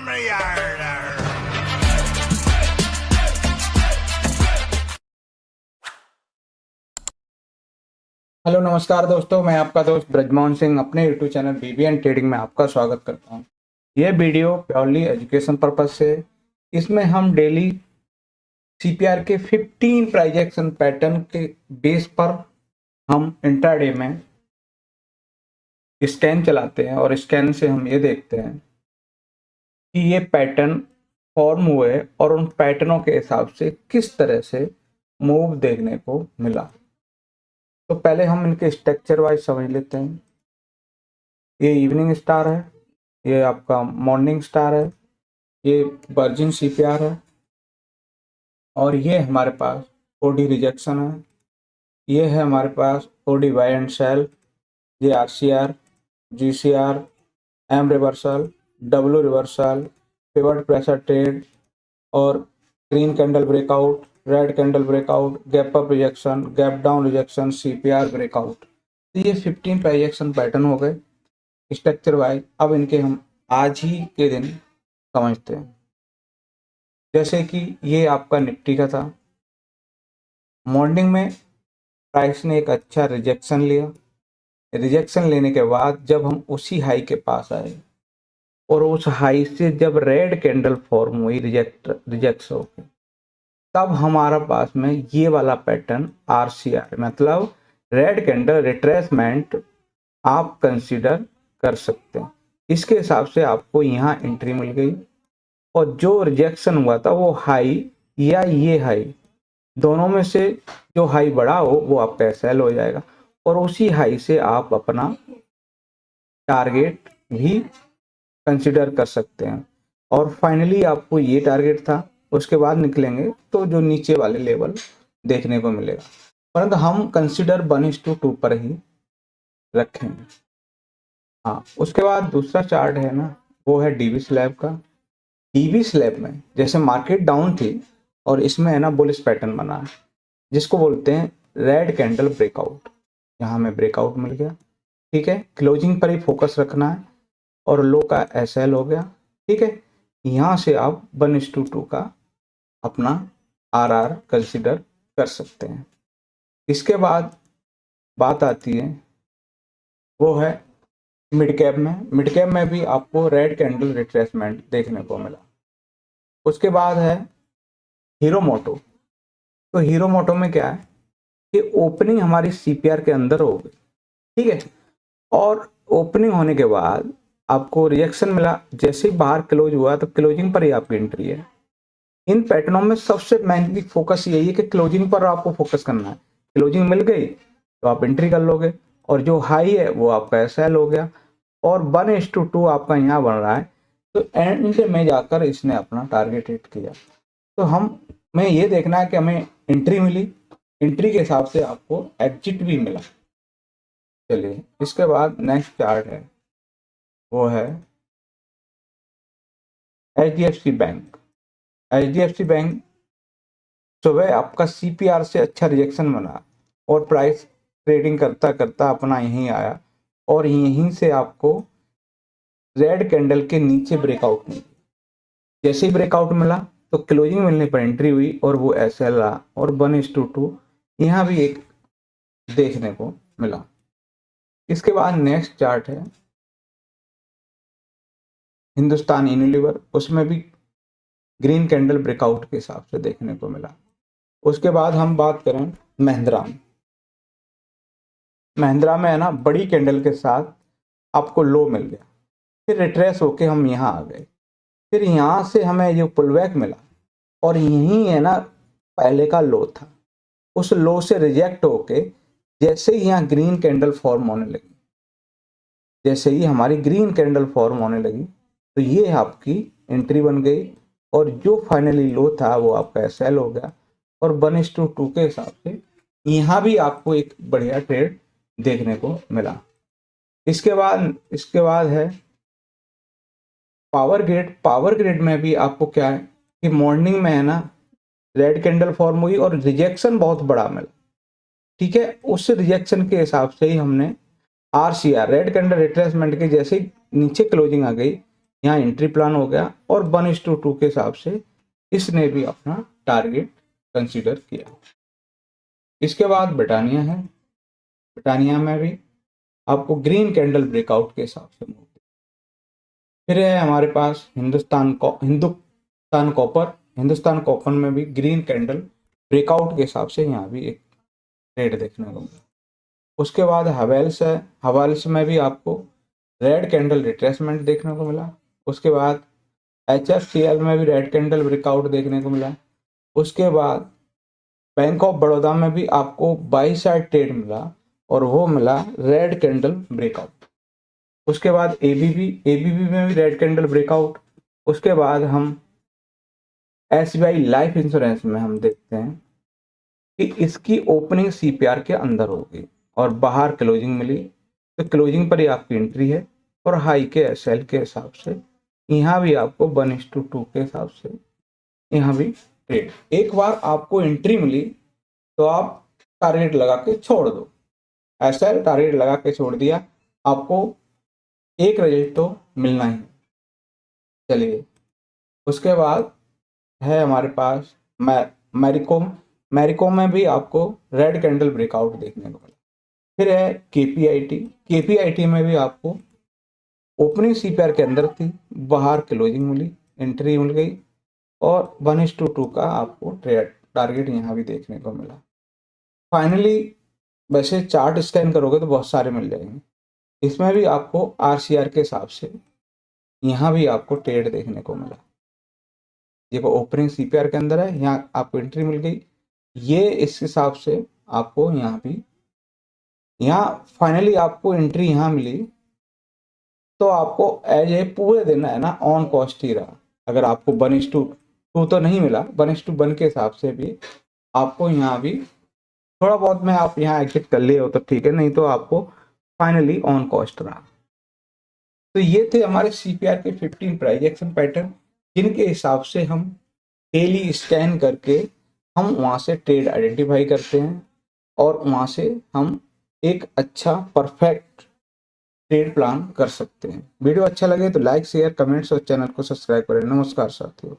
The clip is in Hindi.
हेलो नमस्कार दोस्तों, मैं आपका दोस्त ब्रजमोहन सिंह अपने यूट्यूब चैनल बीबीएन ट्रेडिंग में आपका स्वागत करता हूं। यह वीडियो प्योरली एजुकेशन पर्पज से, इसमें हम डेली सीपीआर के 15 प्राइस एक्शन पैटर्न के बेस पर हम इंट्राडे में स्कैन चलाते हैं और स्कैन से हम ये देखते हैं कि ये पैटर्न फॉर्म हुए और उन पैटर्नों के हिसाब से किस तरह से मूव देखने को मिला। तो पहले हम इनके स्ट्रक्चर वाइज समझ लेते हैं। ये इवनिंग स्टार है, ये आपका मॉर्निंग स्टार है, ये वर्जिन सीपीआर है, और ये हमारे पास ओडी रिजेक्शन है, ये है हमारे पास ओडी बाय एंड सेल, ये RCR, GCR, M reversal, W reversal, pivot pressure trade और green candle breakout, red candle breakout, gap up rejection, gap down rejection, CPR breakout. तो ये 15 प्राइस एक्शन पैटर्न हो गए स्ट्रक्चर वाइज। अब इनके हम आज ही के दिन समझते हैं। जैसे कि ये आपका निफ्टी का था, मॉर्निंग में प्राइस ने एक अच्छा रिजेक्शन लिया। रिजेक्शन लेने के बाद जब हम उसी हाई के पास आए और उस हाई से जब रेड कैंडल फॉर्म हुई रिजेक्ट होकर, तब हमारा पास में ये वाला पैटर्न आरसीआर मतलब रेड कैंडल रिट्रेसमेंट आप कंसीडर कर सकते हैं। इसके हिसाब से आपको यहाँ एंट्री मिल गई और जो रिजेक्शन हुआ था वो हाई या ये हाई दोनों में से जो हाई बड़ा हो वो आपका एसएल हो जाएगा और उसी हाई से आप अपना टारगेट भी कंसिडर कर सकते हैं। और फाइनली आपको ये टारगेट था, उसके बाद निकलेंगे तो जो नीचे वाले लेवल देखने को मिलेगा, परंतु हम कंसिडर 1:2 पर ही रखेंगे। हाँ, उसके बाद दूसरा चार्ट है ना, वो है डीवी स्लैब का। डीवी स्लैब में जैसे मार्केट डाउन थी और इसमें है ना बुलिश पैटर्न बना है जिसको बोलते हैं रेड कैंडल ब्रेकआउट। यहाँ हमें ब्रेकआउट मिल गया, ठीक है। क्लोजिंग पर ही फोकस रखना है और लो का एसएल हो गया, ठीक है। यहाँ से आप 1:2 का अपना आरआर कंसिडर कर सकते हैं। इसके बाद बात आती है वो है मिड कैप में। मिड कैप में भी आपको रेड कैंडल रिट्रेसमेंट देखने को मिला। उसके बाद है हीरो मोटो। तो हीरो मोटो में क्या है कि ओपनिंग हमारी सीपीआर के अंदर हो गई, ठीक है, और ओपनिंग होने के बाद आपको रिएक्शन मिला। जैसे ही बाहर क्लोज हुआ तो क्लोजिंग पर ही आपकी एंट्री है। इन पैटर्नों में सबसे मेनली फोकस यही है कि क्लोजिंग पर आपको फोकस करना है। क्लोजिंग मिल गई तो आप एंट्री कर लोगे और जो हाई है वो आपका एसएल हो गया और 1:2 आपका यहाँ बन रहा है। तो एंड में जाकर इसने अपना टारगेट हिट किया। तो हमें ये देखना है कि हमें एंट्री मिली, एंट्री के हिसाब से आपको एग्जिट भी मिला। चलिए, इसके बाद नेक्स्ट चार्ट है वो है एचडीएफसी बैंक। एचडीएफसी बैंक सुबह आपका सीपीआर से अच्छा रिजेक्शन बना और प्राइस ट्रेडिंग करता करता अपना यहीं आया और यहीं से आपको रेड कैंडल के नीचे ब्रेकआउट मिला। जैसे ही ब्रेकआउट मिला तो क्लोजिंग मिलने पर एंट्री हुई और वो एसएल रहा और 1:2 यहाँ भी एक देखने को मिला। इसके बाद नेक्स्ट चार्ट है हिंदुस्तान यूनिलीवर। उसमें भी ग्रीन कैंडल ब्रेकआउट के हिसाब से देखने को मिला। उसके बाद हम बात करें महिंद्रा। महिंद्रा में है ना बड़ी कैंडल के साथ आपको लो मिल गया, फिर रिट्रेस होके हम यहाँ आ गए, फिर यहाँ से हमें ये पुलबैक मिला और यही है ना पहले का लो था। उस लो से रिजेक्ट होके जैसे ही यहाँ ग्रीन कैंडल फॉर्म होने लगी, जैसे ही हमारी ग्रीन कैंडल फॉर्म होने लगी तो ये आपकी एंट्री बन गई और जो फाइनली लो था वो आपका एसएल हो गया और 1:2 के हिसाब से यहाँ भी आपको एक बढ़िया ट्रेड देखने को मिला। इसके बाद है पावर ग्रिड। पावर ग्रिड में भी आपको क्या है कि मॉर्निंग में है ना रेड कैंडल फॉर्म हुई और रिजेक्शन बहुत बड़ा मिला, ठीक है। उस रिजेक्शन के हिसाब से ही हमने आरसीआर रेड कैंडल रिट्रेसमेंट के जैसे ही नीचे क्लोजिंग आ गई यहाँ एंट्री प्लान हो गया और 1:2 के हिसाब से इसने भी अपना टारगेट कंसीडर किया। इसके बाद ब्रिटानिया है, ब्रिटानिया में भी आपको ग्रीन कैंडल ब्रेकआउट के हिसाब से मूव। फिर है हमारे पास हिंदुस्तान कॉपर, हिंदुस्तान कॉपर में भी ग्रीन कैंडल ब्रेकआउट के हिसाब से यहाँ भी एक ट्रेड देखने को मिला। उसके बाद हवेल्स है, हवेल्स में भी आपको रेड कैंडल रिट्रेसमेंट देखने को मिला। उसके बाद HFCL में भी रेड कैंडल ब्रेकआउट देखने को मिला। उसके बाद बैंक ऑफ बड़ौदा में भी आपको बाई साइड ट्रेड मिला और वो मिला रेड कैंडल ब्रेकआउट। उसके बाद एबीबी में भी रेड कैंडल ब्रेकआउट। उसके बाद हम SBI लाइफ इंश्योरेंस में हम देखते हैं कि इसकी ओपनिंग CPR के अंदर होगी और बाहर क्लोजिंग मिली, तो क्लोजिंग पर ही आपकी एंट्री है और हाई के SL के हिसाब से यहाँ भी आपको 1:2 के हिसाब से यहाँ भी ट्रेड। एक बार आपको एंट्री मिली तो आप टारगेट लगा के छोड़ दो। SL टारगेट लगा के छोड़ दिया, आपको एक रिजल्ट तो मिलना ही। चलिए, उसके बाद है हमारे पास मैरिकोम में भी आपको रेड कैंडल ब्रेकआउट देखने को मिला। फिर है केपीआईटी में भी आपको ओपनिंग CPR के अंदर थी, बाहर क्लोजिंग मिली, एंट्री मिल गई और 1:2 का आपको ट्रेड टारगेट यहाँ भी देखने को मिला। फाइनली वैसे चार्ट स्कैन करोगे तो बहुत सारे मिल जाएंगे, इसमें भी आपको RCR के हिसाब से यहाँ भी आपको ट्रेड देखने को मिला। देखो ओपनिंग CPR के अंदर है, यहाँ आपको एंट्री मिल गई, ये इस हिसाब से आपको यहाँ भी यहाँ फाइनली आपको एंट्री यहाँ मिली तो आपको एज ए पूरे दिन है ना ऑन कॉस्ट ही रहा। अगर आपको 1:2 तो नहीं मिला, 1:1 के हिसाब से भी आपको यहाँ भी थोड़ा बहुत में आप यहाँ एग्जिट कर लिए हो तो ठीक है, नहीं तो आपको फाइनली ऑन कॉस्ट रहा। तो ये थे हमारे CPR के 15 प्राइस एक्शन पैटर्न, जिनके हिसाब से हम डेली स्कैन करके हम वहाँ से ट्रेड आइडेंटिफाई करते हैं और वहाँ से हम एक अच्छा परफेक्ट ट्रेड प्लान कर सकते हैं। वीडियो अच्छा लगे तो लाइक शेयर कमेंट्स और चैनल को सब्सक्राइब करें। नमस्कार साथियों।